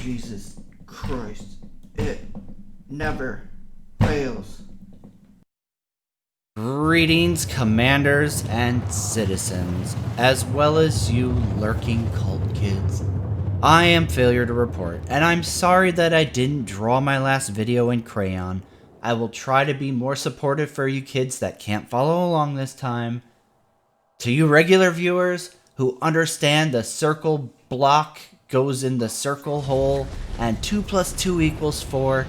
Jesus Christ, it never fails. Greetings, commanders and citizens, as well as you lurking cult kids. I am FailureToReport, and I'm sorry that I didn't draw my last video in crayon. I will try to be more supportive for you kids that can't follow along this time. To you regular viewers who understand the circle block goes in the circle hole and 2 + 2 = 4,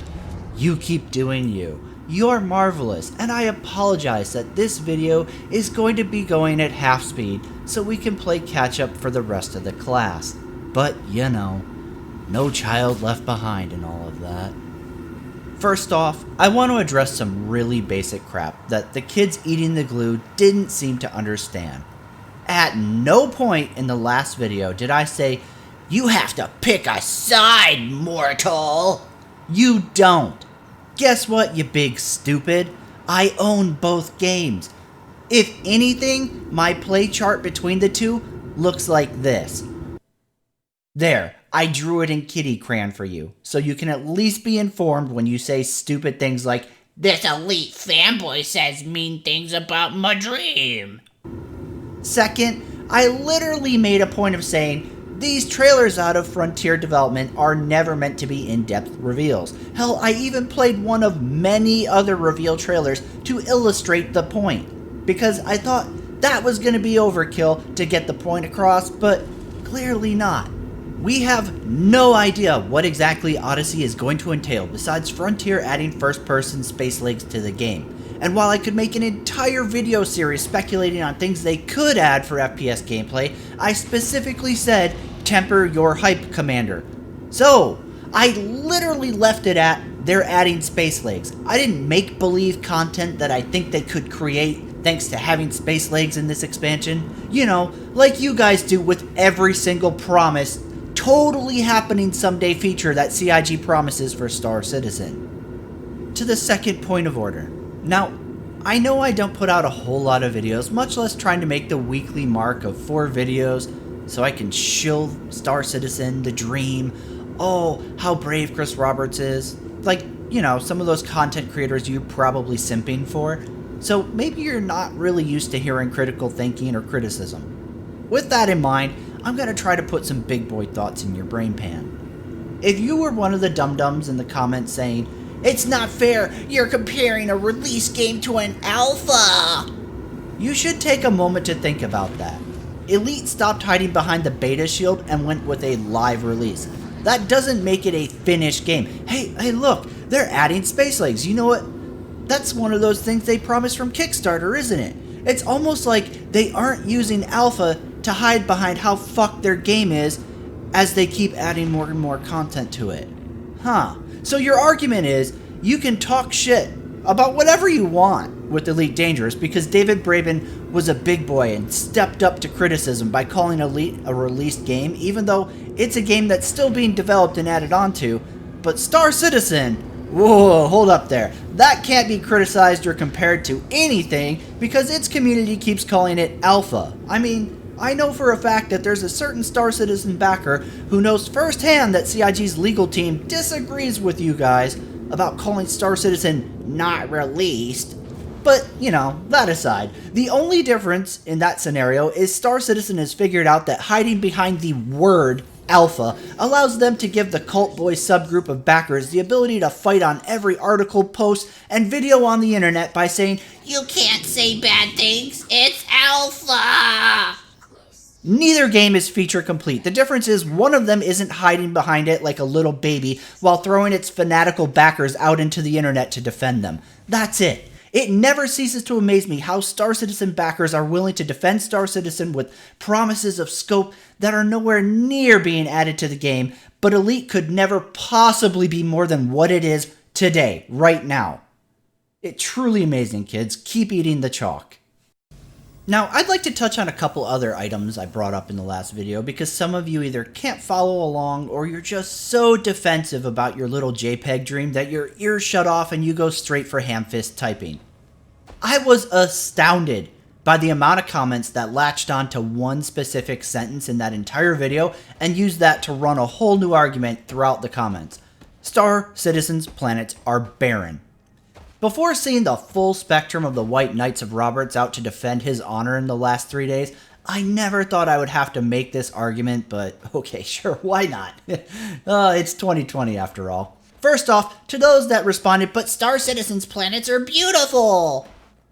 you keep doing you. You're marvelous, and I apologize that this video is going to be going at half speed so we can play catch up for the rest of the class. But, you know, no child left behind in all of that. First off, I want to address some really basic crap that the kids eating the glue didn't seem to understand. At no point in the last video did I say, "You have to pick a side, mortal." You don't. Guess what, you big stupid? I own both games. If anything, my play chart between the two looks like this. There, I drew it in kitty crayon for you, so you can at least be informed when you say stupid things like, "This elite fanboy says mean things about my dream." Second, I literally made a point of saying, these trailers out of Frontier development are never meant to be in-depth reveals. Hell, I even played one of many other reveal trailers to illustrate the point, because I thought that was going to be overkill to get the point across, but clearly not. We have no idea what exactly Odyssey is going to entail besides Frontier adding first-person space legs to the game. And while I could make an entire video series speculating on things they could add for FPS gameplay, I specifically said, temper your hype, Commander. So, I literally left it at, they're adding space legs. I didn't make believe content that I think they could create thanks to having space legs in this expansion. You know, like you guys do with every single promise, totally happening someday feature that CIG promises for Star Citizen. To the second point of order. Now, I know I don't put out a whole lot of videos, much less trying to make the weekly mark of 4 videos so I can shill Star Citizen, the dream, oh, how brave Chris Roberts is. Like, you know, some of those content creators you're probably simping for. So maybe you're not really used to hearing critical thinking or criticism. With that in mind, I'm going to try to put some big boy thoughts in your brain pan. If you were one of the dum-dums in the comments saying, "It's not fair, you're comparing a release game to an alpha," you should take a moment to think about that. Elite stopped hiding behind the beta shield and went with a live release. That doesn't make it a finished game. Hey look, they're adding space legs. You know what? That's one of those things they promised from Kickstarter, isn't it? It's almost like they aren't using alpha to hide behind how fucked their game is as they keep adding more and more content to it. Huh. So your argument is, you can talk shit about whatever you want with Elite Dangerous because David Braben was a big boy and stepped up to criticism by calling Elite a released game, even though it's a game that's still being developed and added onto. But Star Citizen, whoa, hold up there. That can't be criticized or compared to anything because its community keeps calling it alpha. I mean, I know for a fact that there's a certain Star Citizen backer who knows firsthand that CIG's legal team disagrees with you guys about calling Star Citizen not released. But, you know, that aside, the only difference in that scenario is Star Citizen has figured out that hiding behind the word alpha allows them to give the Cult Boy subgroup of backers the ability to fight on every article, post, and video on the internet by saying, "You can't say bad things, it's alpha." Neither game is feature complete. The difference is one of them isn't hiding behind it like a little baby while throwing its fanatical backers out into the internet to defend them. That's it. It never ceases to amaze me how Star Citizen backers are willing to defend Star Citizen with promises of scope that are nowhere near being added to the game, but Elite could never possibly be more than what it is today, right now. It's truly amazing, kids. Keep eating the chalk. Now, I'd like to touch on a couple other items I brought up in the last video because some of you either can't follow along or you're just so defensive about your little JPEG dream that your ears shut off and you go straight for ham-fist typing. I was astounded by the amount of comments that latched on to one specific sentence in that entire video and used that to run a whole new argument throughout the comments. Star Citizen's planets are barren. Before seeing the full spectrum of the White Knights of Roberts out to defend his honor in the last 3 days, I never thought I would have to make this argument, but okay, sure, why not? It's 2020 after all. First off, to those that responded, but Star Citizen's planets are beautiful.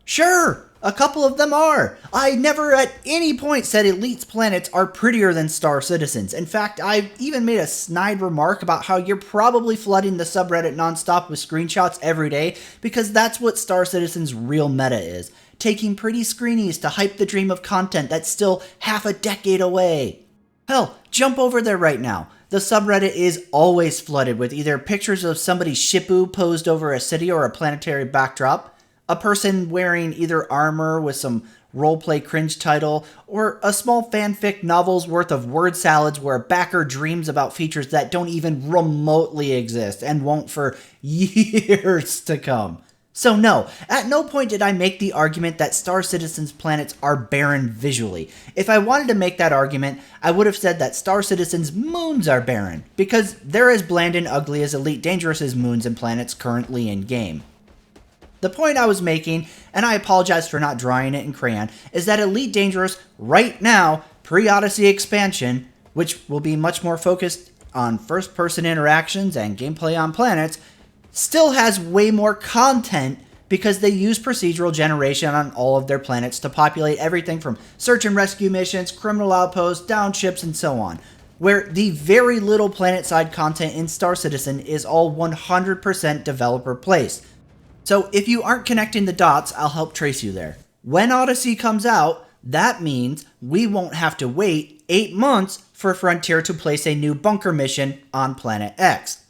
Sure, a couple of them are. I never at any point said Elite's planets are prettier than Star Citizen's. In fact, I even made a snide remark about how you're probably flooding the subreddit nonstop with screenshots every day because that's what Star Citizen's real meta is. Taking pretty screenies to hype the dream of content that's still half a decade away. Hell, jump over there right now. The subreddit is always flooded with either pictures of somebody's shippu posed over a city or a planetary backdrop, a person wearing either armor with some roleplay cringe title, or a small fanfic novel's worth of word salads where a backer dreams about features that don't even remotely exist and won't for years to come. So no, at no point did I make the argument that Star Citizen's planets are barren visually. If I wanted to make that argument, I would have said that Star Citizen's moons are barren, because they're as bland and ugly as Elite Dangerous's moons and planets currently in-game. The point I was making, and I apologize for not drawing it in crayon, is that Elite Dangerous right now, pre-Odyssey expansion, which will be much more focused on first-person interactions and gameplay on planets, still has way more content because they use procedural generation on all of their planets to populate everything from search and rescue missions, criminal outposts, down ships, and so on, where the very little planet-side content in Star Citizen is all 100% developer placed. So if you aren't connecting the dots, I'll help trace you there. When Odyssey comes out, that means we won't have to wait 8 months for Frontier to place a new bunker mission on Planet X.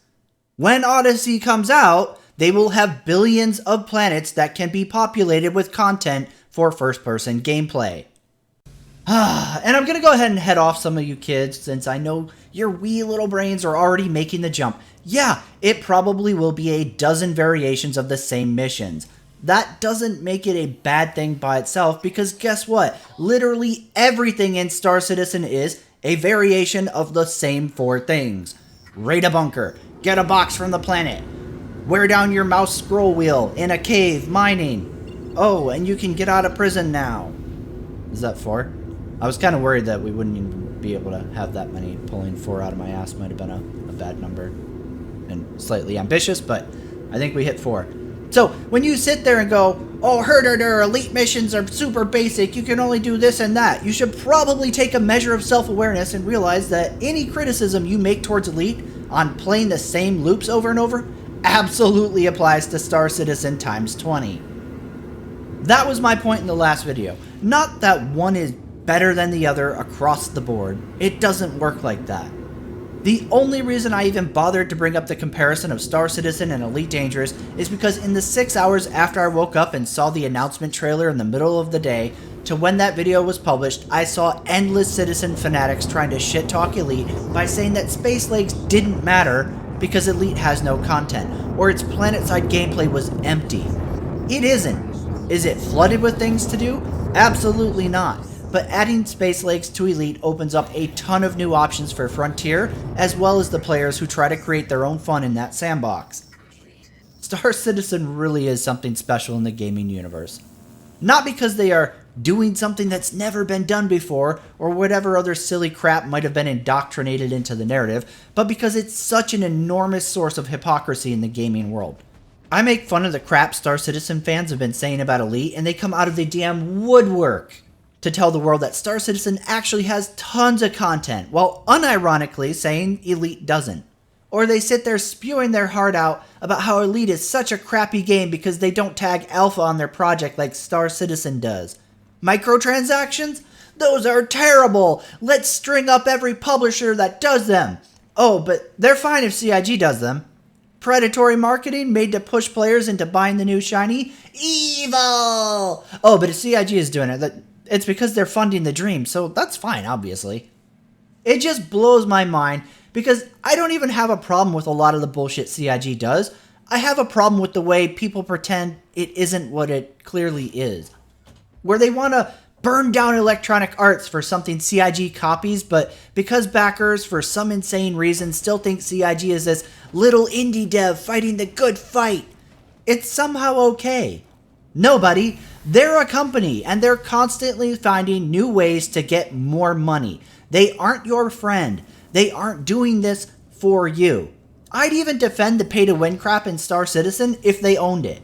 When Odyssey comes out, they will have billions of planets that can be populated with content for first-person gameplay. And I'm going to go ahead and head off some of you kids since I know your wee little brains are already making the jump. Yeah, it probably will be a dozen variations of the same missions. That doesn't make it a bad thing by itself because guess what? Literally everything in Star Citizen is a variation of the same 4 things. Raid a bunker. Get a box from the planet. Wear down your mouse scroll wheel in a cave mining. Oh, and you can get out of prison now. Is that 4? I was kind of worried that we wouldn't even be able to have that many. Pulling 4 out of my ass might have been a bad number. And slightly ambitious, but I think we hit 4. So, when you sit there and go, oh, herder, elite missions are super basic, you can only do this and that, you should probably take a measure of self-awareness and realize that any criticism you make towards Elite on playing the same loops over and over absolutely applies to Star Citizen times 20. That was my point in the last video. Not that one is better than the other across the board. It doesn't work like that. The only reason I even bothered to bring up the comparison of Star Citizen and Elite Dangerous is because in the 6 hours after I woke up and saw the announcement trailer in the middle of the day to when that video was published, I saw endless citizen fanatics trying to shit-talk Elite by saying that Space Legs didn't matter because Elite has no content, or its planet-side gameplay was empty. It isn't. Is it flooded with things to do? Absolutely not. But adding Space Legs to Elite opens up a ton of new options for Frontier, as well as the players who try to create their own fun in that sandbox. Star Citizen really is something special in the gaming universe. Not because they are doing something that's never been done before, or whatever other silly crap might have been indoctrinated into the narrative, but because it's such an enormous source of hypocrisy in the gaming world. I make fun of the crap Star Citizen fans have been saying about Elite, and they come out of the damn woodwork to tell the world that Star Citizen actually has tons of content, while unironically saying Elite doesn't. Or they sit there spewing their heart out about how Elite is such a crappy game because they don't tag alpha on their project like Star Citizen does. Microtransactions? Those are terrible! Let's string up every publisher that does them! Oh, but they're fine if CIG does them. Predatory marketing made to push players into buying the new shiny? Evil! Oh, but if CIG is doing it, it's because they're funding the dream, so that's fine, obviously. It just blows my mind because I don't even have a problem with a lot of the bullshit CIG does. I have a problem with the way people pretend it isn't what it clearly is. where they want to burn down Electronic Arts for something CIG copies, but because backers, for some insane reason, still think CIG is this little indie dev fighting the good fight, it's somehow okay. Nobody. They're a company, and they're constantly finding new ways to get more money. They aren't your friend. They aren't doing this for you. I'd even defend the pay-to-win crap in Star Citizen if they owned it.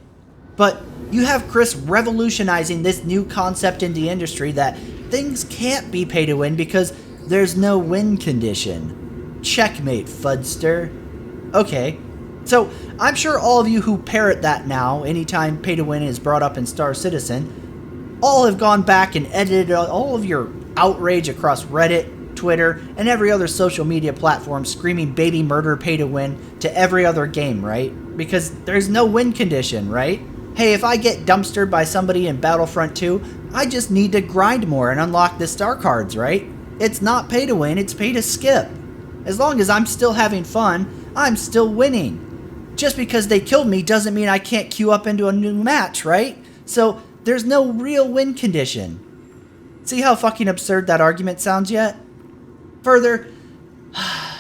But you have Chris revolutionizing this new concept in the industry that things can't be pay-to-win because there's no win condition. Checkmate, fudster. Okay. So, I'm sure all of you who parrot that now, anytime pay-to-win is brought up in Star Citizen, all have gone back and edited all of your outrage across Reddit, Twitter, and every other social media platform screaming baby murder pay-to-win to every other game, right? Because there's no win condition, right? Hey, if I get dumpstered by somebody in Battlefront 2, I just need to grind more and unlock the star cards, right? It's not pay-to-win, it's pay-to-skip. As long as I'm still having fun, I'm still winning. Just because they killed me doesn't mean I can't queue up into a new match, right? So, there's no real win condition. See how fucking absurd that argument sounds yet? Further,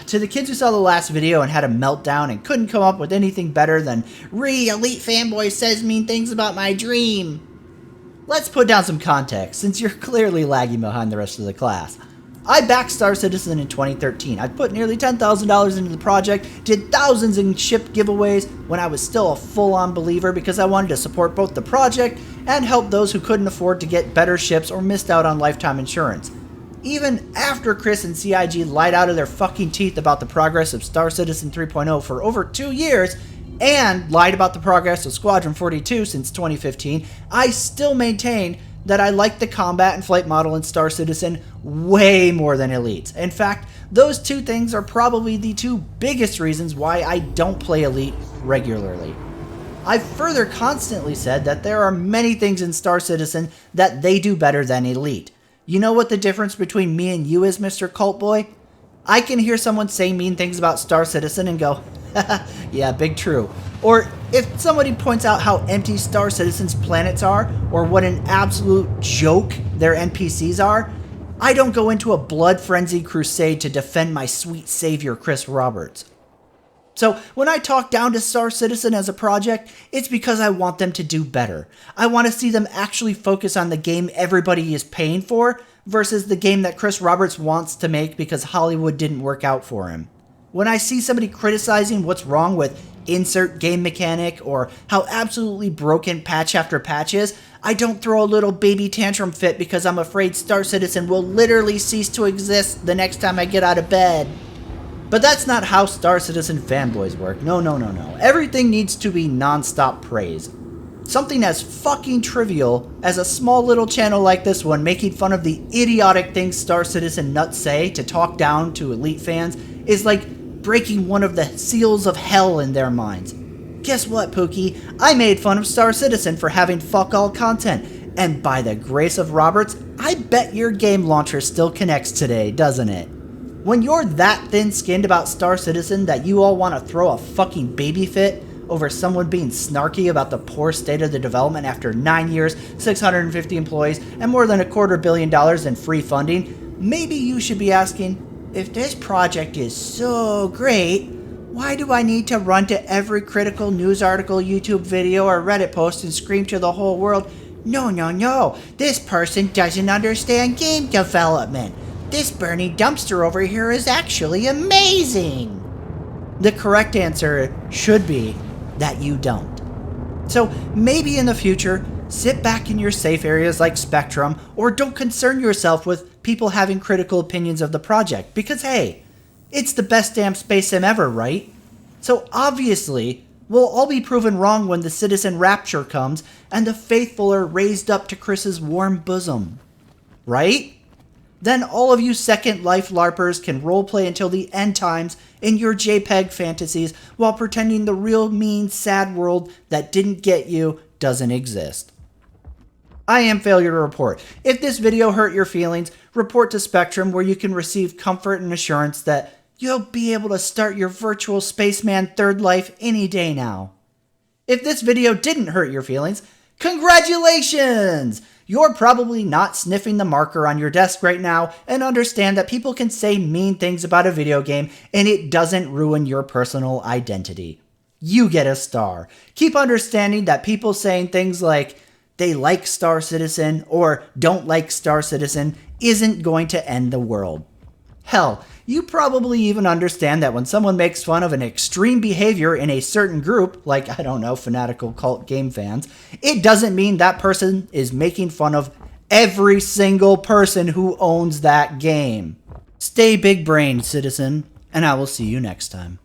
to the kids who saw the last video and had a meltdown and couldn't come up with anything better than elite fanboy says mean things about my dream. Let's put down some context, since you're clearly lagging behind the rest of the class. I backed Star Citizen in 2013. I put nearly $10,000 into the project, did thousands in shipped giveaways when I was still a full-on believer because I wanted to support both the project and help those who couldn't afford to get better ships or missed out on lifetime insurance. Even after Chris and CIG lied out of their fucking teeth about the progress of Star Citizen 3.0 for over 2 years, and lied about the progress of Squadron 42 since 2015, I still maintain that I like the combat and flight model in Star Citizen way more than Elite. In fact, those two things are probably the two biggest reasons why I don't play Elite regularly. I've further constantly said that there are many things in Star Citizen that they do better than Elite. You know what the difference between me and you is, Mr. Cult Boy? I can hear someone say mean things about Star Citizen and go, yeah, big true. Or if somebody points out how empty Star Citizen's planets are, or what an absolute joke their NPCs are, I don't go into a blood-frenzied crusade to defend my sweet savior, Chris Roberts. So when I talk down to Star Citizen as a project, it's because I want them to do better. I want to see them actually focus on the game everybody is paying for versus the game that Chris Roberts wants to make because Hollywood didn't work out for him. When I see somebody criticizing what's wrong with insert game mechanic or how absolutely broken patch after patch is, I don't throw a little baby tantrum fit because I'm afraid Star Citizen will literally cease to exist the next time I get out of bed. But that's not how Star Citizen fanboys work. No. Everything needs to be non-stop praise. Something as fucking trivial as a small little channel like this one making fun of the idiotic things Star Citizen nuts say to talk down to Elite fans is like breaking one of the seals of hell in their minds. Guess what, Pookie? I made fun of Star Citizen for having fuck all content, and by the grace of Roberts, I bet your game launcher still connects today, doesn't it? When you're that thin-skinned about Star Citizen that you all want to throw a fucking baby fit over someone being snarky about the poor state of the development after 9 years, 650 employees, and more than $250 million in free funding, maybe you should be asking, if this project is so great, why do I need to run to every critical news article, YouTube video, or Reddit post and scream to the whole world, no, this person doesn't understand game development. This burning dumpster over here is actually amazing. The correct answer should be that you don't. So maybe in the future, sit back in your safe areas like Spectrum, or don't concern yourself with people having critical opinions of the project, because hey, it's the best damn space sim ever, right? So obviously, we'll all be proven wrong when the citizen rapture comes and the faithful are raised up to Chris's warm bosom. Right? Then all of you Second Life LARPers can roleplay until the end times in your JPEG fantasies while pretending the real mean, sad world that didn't get you doesn't exist. I am FailureToReport. If this video hurt your feelings, report to Spectrum where you can receive comfort and assurance that you'll be able to start your virtual spaceman third life any day now. If this video didn't hurt your feelings, Congratulations! You're probably not sniffing the marker on your desk right now and understand that people can say mean things about a video game and it doesn't ruin your personal identity. You get a star. Keep understanding that people saying things like they like Star Citizen or don't like Star Citizen isn't going to end the world. Hell, you probably even understand that when someone makes fun of an extreme behavior in a certain group, like, I don't know, fanatical cult game fans, it doesn't mean that person is making fun of every single person who owns that game. Stay big brained, citizen, and I will see you next time.